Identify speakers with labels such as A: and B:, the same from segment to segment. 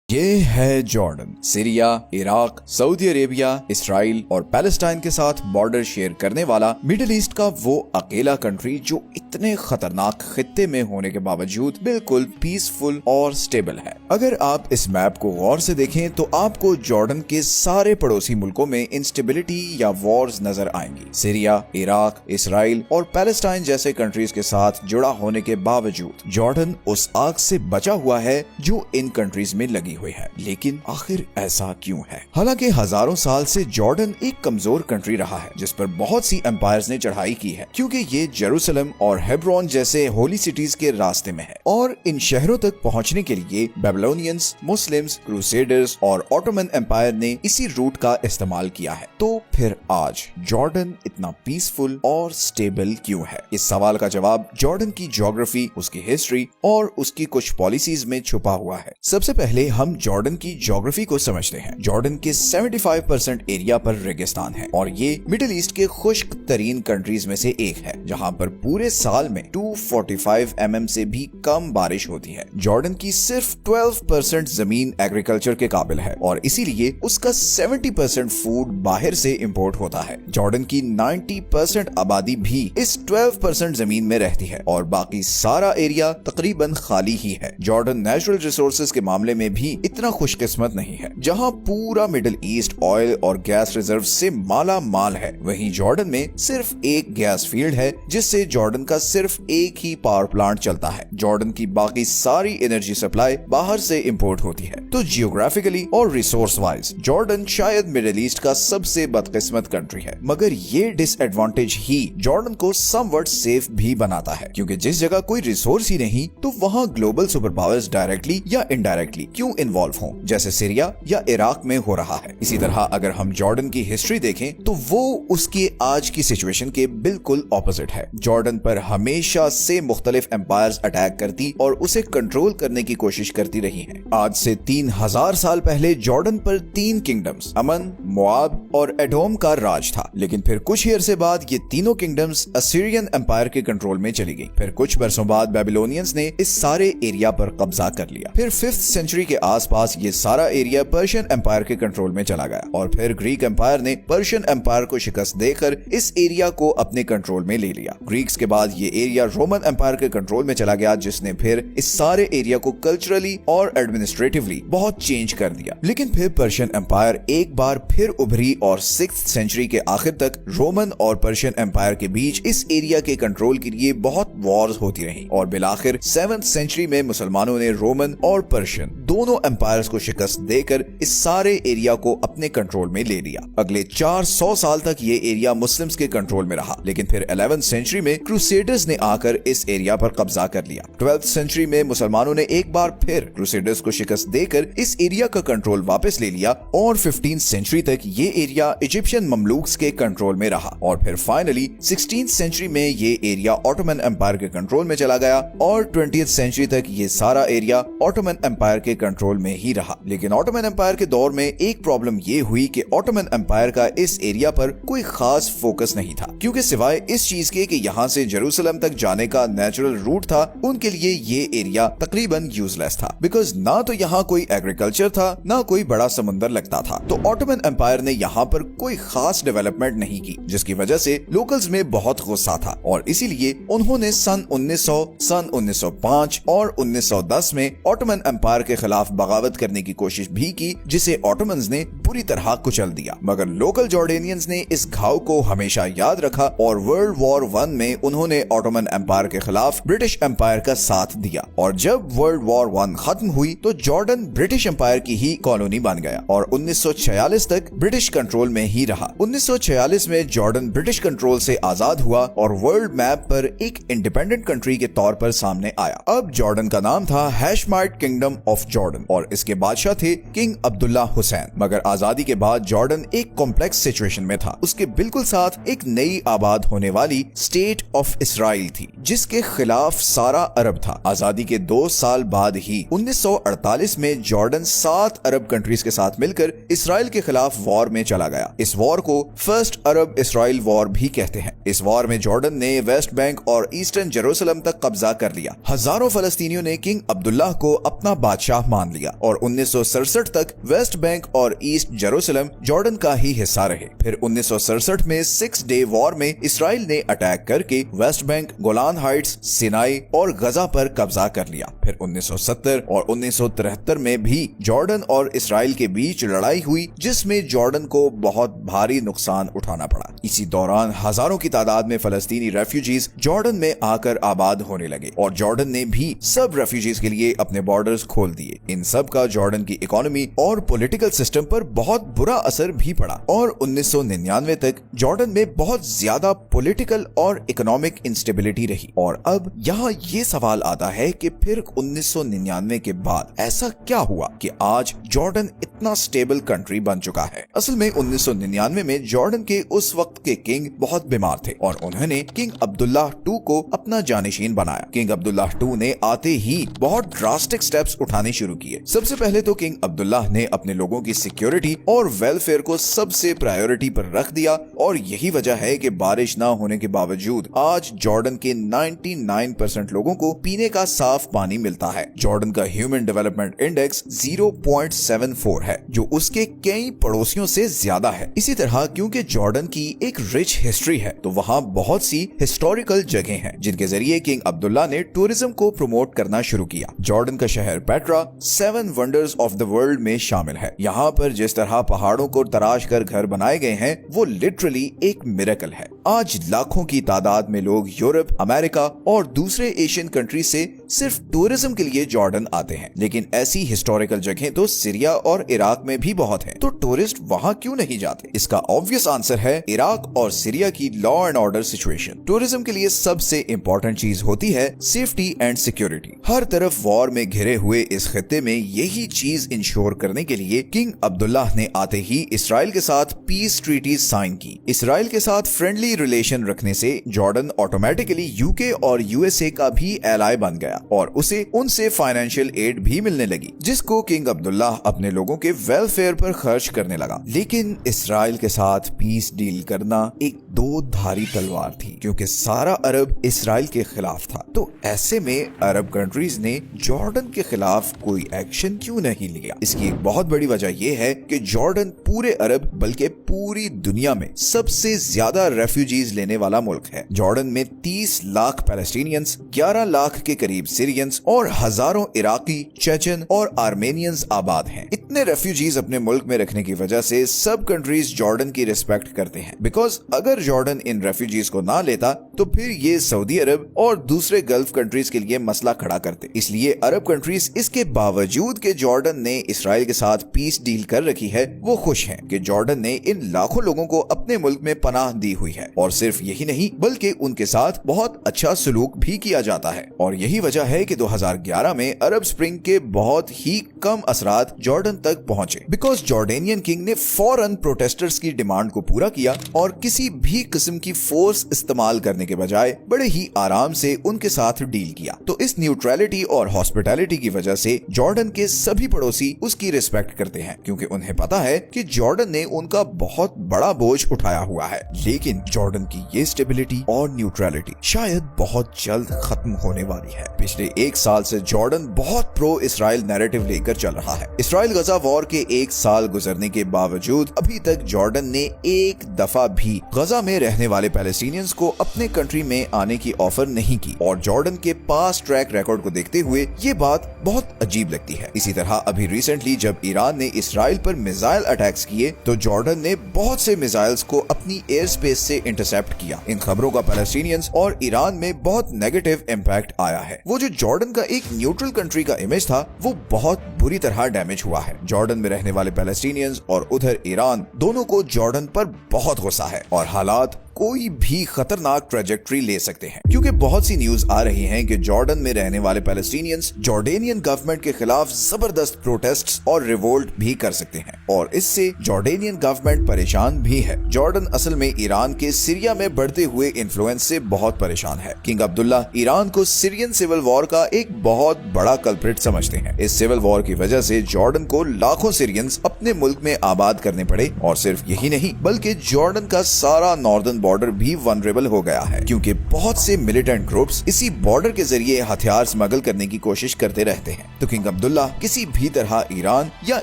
A: یہ ہے Jordan, Syria, Iraq, سعودی عربیہ، اسرائیل اور پیلسٹائن کے ساتھ بارڈر شیئر کرنے والا مڈل ایسٹ کا وہ اکیلا کنٹری جو اتنے خطرناک خطے میں ہونے کے باوجود بالکل پیسفل اور سٹیبل ہے۔ اگر آپ اس میپ کو غور سے دیکھیں تو آپ کو جارڈن کے سارے پڑوسی ملکوں میں انسٹیبلٹی یا وارز نظر آئیں گی۔ سیریا، عراق، اسرائیل اور پیلسٹائن جیسے کنٹریز کے ساتھ جڑا ہونے کے باوجود جارڈن اس آگ سے بچا ہوا ہے جو ان کنٹریز میں لگی ہوئی ہے۔ لیکن آخر ایسا کیوں ہے؟ حالانکہ ہزاروں سال سے جارڈن ایک کمزور کنٹری رہا ہے جس پر بہت سی امپائرز نے چڑھائی کی ہے، کیونکہ یہ جیروسلم اور ہیبرون جیسے ہولی سٹیز کے راستے میں ہے، اور ان شہروں تک پہنچنے کے لیے بیبلونینز، مسلمز، کروسیڈرز اور آٹومن امپائر نے اسی روٹ کا استعمال کیا ہے۔ تو پھر آج جارڈن اتنا پیسفل اور سٹیبل کیوں ہے؟ اس سوال کا جواب جارڈن کی جیوگرافی، اس کی ہسٹری اور اس کی کچھ پالیسیز میں چھپا ہوا ہے۔ سب سے پہلے ہم جارڈن کی جیوگرافی کو سمجھتے ہیں۔ جارڈن کے 75% ایریا پر ریگستان ہے اور یہ مڈل ایسٹ کے خشک ترین کنٹریز میں سے ایک ہے، جہاں پر پورے سال میں 245 mm سے بھی کم بارش ہوتی ہے۔ جارڈن کی صرف 12% زمین ایگریکلچر کے قابل ہے اور اسی لیے اس کا 70% فوڈ باہر سے امپورٹ ہوتا ہے۔ جارڈن کی 90% آبادی بھی اس 12% زمین میں رہتی ہے اور باقی سارا ایریا تقریباً خالی ہی ہے۔ جارڈن نیچرل ریسورسز کے معاملے میں بھی اتنا خوش قسمت نہیں ہے۔ جہاں پورا مڈل ایسٹ آئل اور گیس ریزرو سے مالا مال ہے، وہیں جارڈن میں صرف ایک گیس فیلڈ ہے جس سے جارڈن کا صرف ایک ہی پاور پلانٹ چلتا ہے۔ جارڈن کی باقی ساری انرجی سپلائی باہر سے امپورٹ ہوتی ہے۔ تو جیوگرافیکلی اور ریسورس وائز جارڈن شاید مڈل ایسٹ کا سب سے بدقسمت کنٹری ہے، مگر یہ ڈس ایڈوانٹیج ہی جارڈن کو سم وٹ سیف بھی بناتا ہے، کیونکہ جس جگہ کوئی ریسورس ہی نہیں تو وہاں گلوبل سپر پاورز ڈائریکٹلی یا انڈائریکٹلی کیوں انوالو ہوں، جیسے سیریا یا عراق میں ہو رہا ہے۔ اسی طرح اگر ہم جارڈن کی ہسٹری دیکھیں تو وہ اس کے آج کی سچویشن کے بالکل اپوزٹ ہے۔ جارڈن پر ہمیشہ سے مختلف امپائرز اٹیک کرتی اور اسے کنٹرول کرنے کی کوشش کرتی رہی ہیں۔ آج سے 3000 سال پہلے جارڈن پر 3 کنگڈمز امن، مواب اور ایڈوم کا راج تھا، لیکن پھر کچھ ہی عرصے بعد یہ تینوں کنگڈمز اسیرین امپائر کے کنٹرول میں چلی گئی۔ پھر کچھ برسوں بعد بیبلونینز نے اس سارے ایریا پر قبضہ کر لیا۔ پھر 5th سینچری کے آس پاس یہ سارا ایریا پرشین امپائر کے کنٹرول میں چلا گیا، اور پھر گریک امپائر نے پرشین امپائر کو شکست دے کر اس ایریا کو اپنے کنٹرول میں لے لیا۔ گریکس کے بعد یہ ایریا رومن امپائر کے کنٹرول میں چلا گیا، جس نے پھر اس سارے ایریا کو کلچرلی اور ایڈمنسٹریٹولی بہت چینج کر دیا۔ لیکن پھر پرشین امپائر ایک بار پھر ابھری اور 6th سینچری کے آخر تک رومن اور پرشین امپائر کے بیچ اس ایریا کے کنٹرول کے لیے بہت وارز ہوتی رہی، اور بالآخر 7th سینچری میں مسلمانوں نے رومن اور پرشین دونوں امپائرز کو شکست دے کر اس سارے ایریا کو اپنے کنٹرول میں لے لیا۔ اگلے 400 سال تک یہ ایریا مسلمز کے کنٹرول میں رہا، لیکن پھر 11th سینچری میں کروسیڈرز نے آ کر اس ایریا پر قبضہ کر لیا۔ 12th سینچری میں مسلمانوں نے ایک بار پھر کروسیڈرز کو شکست دے کر اس ایریا کا کنٹرول واپس لے لیا، اور 15th سینچری تک یہ ایریا ایجپشین مملوکس کے کنٹرول میں رہا، اور پھر فائنلی 16th سینچری میں یہ ایریا آٹومن امپائر کے کنٹرول میں چلا گیا، اور 20th سینچری تک یہ سارا ایریا آٹومن امپائر کے کنٹرول میں ہی رہا۔ لیکن آٹومن امپائر کے دور میں ایک پرابلم یہ ہوئی کہ آٹومن امپائر کا اس ایریا پر کوئی خاص فوکس نہیں تھا، کیونکہ سوائے اس چیز کے کہ یہاں سے جیروسلم تک جانے کا نیچرل روٹ تھا، ان کے لیے یہ ایریا تقریباً یوز لیس تھا، بیکاز نہ تو یہاں کوئی ایگریکلچر تھا نہ کوئی بڑا سمندر لگتا تھا۔ تو آٹومن امپائر نے یہاں پر کوئی خاص ڈیولپمنٹ نہیں کی، جس کی وجہ سے لوکلز میں بہت غصہ تھا، اور اسی لیے انہوں نے سن 1900، سن 1905 اور 1910 میں آٹومن امپائر کے خلاف بغاوت کرنے کی کوشش بھی کی، جسے آٹومنز نے بری طرح کچل دیا۔ مگر لوکل جارڈینینز نے اس گھاؤ کو ہمیشہ یاد رکھا، اور ورلڈ وار 1 میں انہوں نے آٹومن امپائر کے خلاف برٹش امپائر کا ساتھ دیا، اور جب ورلڈ وار 1 ختم ہوئی تو جارڈن برٹش امپائر کی ہی کالونی بن گیا، اور 1946 تک برٹش کنٹرول میں ہی رہا۔ 1946 میں جارڈن برٹش کنٹرول سے آزاد ہوا اور ورلڈ میپ پر ایک انڈیپینڈنٹ کنٹری کے طور پر سامنے آیا۔ اب جارڈن کا نام تھا ہیشمائٹ کنگڈم آف جارڈن، اور اس کے بادشاہ تھے کنگ عبداللہ حسین۔ مگر آزادی کے بعد جارڈن ایک کمپلیکس سچویشن میں تھا۔ اس کے بالکل ساتھ ایک نئی آباد ہونے والی اسٹیٹ آف اسرائیل تھی، جس کے خلاف سارا عرب تھا۔ آزادی کے 2 سال بعد ہی 1948 میں جارڈن 7 عرب کنٹریز کے ساتھ مل کر اسرائیل کے خلاف وار میں چلا گیا۔ اس وار کو فرسٹ عرب اسرائیل وار بھی کہتے ہیں۔ اس وار میں جارڈن نے ویسٹ بینک اور ایسٹرن جیروسلم تک قبضہ کر لیا۔ ہزاروں فلسطینیوں نے کنگ عبداللہ کو اپنا بادشاہ مان لیا۔ लिया और 1967 तक वेस्ट बैंक और ईस्ट जेरूसलम जॉर्डन का ही हिस्सा रहे। फिर 1967 में 6 डे वॉर में इसराइल ने अटैक करके West Bank, Golan Heights, Sinai और गजा पर कब्जा कर लिया। फिर 1970 और 1973 में भी जॉर्डन और इसराइल के बीच लड़ाई हुई, जिसमें जॉर्डन को बहुत भारी नुकसान उठाना पड़ा। इसी दौरान हजारों की तादाद में फलस्तीनी रेफ्यूजीज जॉर्डन में आकर आबाद होने लगे और जॉर्डन ने भी सब रेफ्यूजीज के लिए अपने बॉर्डर्स खोल दिए। इन सब का जॉर्डन की इकोनॉमी और पॉलिटिकल सिस्टम पर बहुत बुरा असर भी पड़ा और 1999 तक जॉर्डन में बहुत ज्यादा पॉलिटिकल और इकोनॉमिक इंस्टेबिलिटी रही। और अब यहाँ ये सवाल आता है कि फिर 1999 के बाद ऐसा क्या हुआ कि आज जॉर्डन इतना स्टेबल कंट्री बन चुका है। असल में 1999 में जॉर्डन के उस वक्त के किंग बहुत बीमार थे और उन्होंने किंग अब्दुल्लाह II को अपना जानिशीन बनाया। किंग अब्दुल्लाह II ने आते ही बहुत ड्रास्टिक स्टेप्स उठाने शुरू किए। सबसे पहले तो किंग अब्दुल्लाह ने अपने लोगों की सिक्योरिटी और वेलफेयर को सबसे प्रायोरिटी पर रख दिया और यही वजह है कि बारिश न होने के बावजूद आज जॉर्डन के 99% लोगों को पीने का साफ पानी मिलता है। जॉर्डन का ह्यूमन डेवलपमेंट इंडेक्स 0.74 है, जो उसके कई पड़ोसियों से ज्यादा है। इसी तरह क्योंकि जॉर्डन की एक रिच हिस्ट्री है तो वहाँ बहुत सी हिस्टोरिकल जगह हैं जिनके जरिए किंग अब्दुल्ला ने टूरिज्म को प्रमोट करना शुरू किया। जॉर्डन का शहर Petra 7 wonders of the world में शामिल है। यहाँ पर जिस तरह पहाड़ों को तराश कर घर बनाए गए हैं वो लिटरली एक मिरेकल है। आज लाखों की तादाद में लोग यूरोप, अमेरिका और दूसरे एशियन कंट्री से सिर्फ टूरिज्म के लिए जॉर्डन आते हैं, लेकिन ऐसी हिस्टोरिकल जगह तो सीरिया और इराक में भी बहुत हैं। तो टूरिस्ट वहाँ क्यों नहीं जाते? इसका ऑब्वियस आंसर है इराक और सीरिया की law and order situation. Tourism के लिए सबसे इम्पोर्टेंट चीज होती है सेफ्टी एंड सिक्योरिटी। हर तरफ वॉर में घिरे हुए इस खित्ते में यही चीज इंश्योर करने के लिए किंग अब्दुल्लाह ने आते ही इसराइल के साथ पीस ट्रीटीज साइन की। इसराइल के साथ फ्रेंडली रिलेशन रखने से जॉर्डन ऑटोमेटिकली यूके और यूएसए का भी एलाय बन गया और उसे उनसे फाइनेंशियल एड भी मिलने लगी, जिसको किंग अब्दुल्लाह अपने लोगों के वेलफेयर पर खर्च करने लगा। लेकिन इसराइल के साथ पीस डील करना एक दो धारी तलवार थी, क्योंकि सारा अरब इसराइल के खिलाफ था। तो ऐसे में अरब कंट्रीज ने जॉर्डन के खिलाफ कोई एक्शन क्यों नहीं लिया? इसकी एक बहुत बड़ी वजह यह है कि जॉर्डन पूरे अरब बल्कि पूरी दुनिया में सबसे ज्यादा रेफ्यूजीज लेने वाला मुल्क है। जॉर्डन में 30 लाख पैलेस्टीनियंस, 11 लाख के करीब सीरियंस और हजारों इराकी, चेचन और आर्मेनियंस आबाद हैं। इतने रेफ्यूजीज अपने मुल्क में रखने की वजह से सब कंट्रीज जॉर्डन की रिस्पेक्ट करते हैं, बिकॉज अगर जॉर्डन इन रेफ्यूजीज को ना लेता तो फिर ये सऊदी अरब और दूसरे गल्फ कंट्रीज के लिए मसला खड़ा करते। इसलिए अरब कंट्रीज इसके बावजूद कि जॉर्डन ने इसराइल के साथ पीस डील कर रखी है वो खुश हैं कि जॉर्डन ने इन लाखों लोगों को अपने मुल्क में पनाह दी हुई है। और सिर्फ यही नहीं बल्कि उनके साथ बहुत अच्छा सलूक भी किया जाता है। और यही वजह है कि 2011 में अरब स्प्रिंग के बहुत ही कम असरात जॉर्डन तक पहुंचे, बिकॉज जॉर्डेनियन किंग ने फौरन प्रोटेस्टर्स की डिमांड को पूरा किया और किसी भी किस्म की फोर्स इस्तेमाल करने के बजाय बड़े ही आराम से उनके साथ डील किया। तो इस न्यूट्रलिटी और हॉस्पिटैलिटी की वजह से जॉर्डन के सभी पड़ोसी उसकी रिस्पेक्ट करते हैं, क्योंकि उन्हें पता है कि जॉर्डन ने उनका बहुत बड़ा बोझ उठाया हुआ है। लेकिन जॉर्डन की ये स्टेबिलिटी और न्यूट्रलिटी शायद बहुत जल्द खत्म होने वाली है। पिछले 1 साल से जॉर्डन बहुत प्रो इसराइल नैरेटिव लेकर चल रहा है। इसराइल गजा वॉर के 1 साल गुजरने के बावजूद अभी तक जॉर्डन ने एक दफा भी गजा में रहने वाले पैलेस्टीनियंस को अपने कंट्री में आने की ऑफर नहीं की। और जॉर्डन के पास ट्रैक रिकॉर्ड को देखते हुए ये बात बहुत अजीब लगती है। इसी तरह अभी रिसेंटली जब ईरान ने इसराइल पर मिसाइल अटैक्स किए तो जॉर्डन ने बहुत से मिसाइल्स को अपनी एयर स्पेस से इंटरसेप्ट किया। इन खबरों का पैलेस्टीनियंस और ईरान में बहुत नेगेटिव इम्पैक्ट आया है। वो जो जॉर्डन का एक न्यूट्रल कंट्री का इमेज था वो बहुत बुरी तरह डैमेज हुआ है। जॉर्डन में रहने वाले पैलेस्टीनियंस और उधर ईरान दोनों को जॉर्डन पर बहुत गुस्सा है और हालात कोई भी खतरनाक ट्रेजेक्ट्री ले सकते हैं, क्योंकि बहुत सी न्यूज आ रही हैं कि जॉर्डन में रहने वाले पैलेस्टीनियंस जॉर्डेनियन गवर्नमेंट के खिलाफ जबरदस्त प्रोटेस्ट्स और रिवोल्ट भी कर सकते हैं और इससे जॉर्डेनियन गवर्नमेंट परेशान भी है। जॉर्डन असल में ईरान के सीरिया में बढ़ते हुए इन्फ्लुएंस से बहुत परेशान है। किंग अब्दुल्ला ईरान को सीरियन सिविल वॉर का एक बहुत बड़ा कल्प्रिट समझते हैं। इस सिविल वॉर की वजह से जॉर्डन को लाखों सीरियंस अपने मुल्क में आबाद करने पड़े और सिर्फ यही नहीं बल्कि जॉर्डन का सारा नॉर्दर्न बॉर्डर भी वनरेबल हो गया है, क्योंकि बहुत से मिलिटेंट ग्रुप्स इसी बॉर्डर के जरिए हथियार स्मगल करने की कोशिश करते रहते हैं। तो किंग अब्दुल्ला किसी भी तरह ईरान या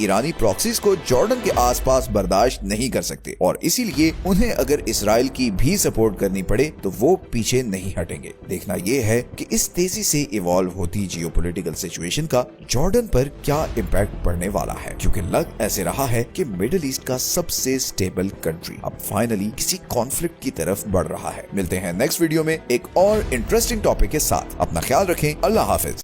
A: ईरानी प्रॉक्सीज को जॉर्डन के आसपास बर्दाश्त नहीं कर सकते, और इसीलिए उन्हें अगर इसराइल की भी सपोर्ट करनी पड़े तो वो पीछे नहीं हटेंगे। देखना ये है कि इस तेजी से इवॉल्व होती जियोपॉलिटिकल सिचुएशन का जॉर्डन पर क्या इम्पैक्ट पड़ने वाला है, क्योंकि लग ऐसे रहा है कि मिडिल ईस्ट का सबसे स्टेबल कंट्री अब फाइनली किसी कॉन्फ्लिक्ट की तरफ बढ़ रहा है। मिलते हैं नेक्स्ट वीडियो में एक और इंटरेस्टिंग टॉपिक के साथ। अपना ख्याल रखें। अल्लाह हाफिज।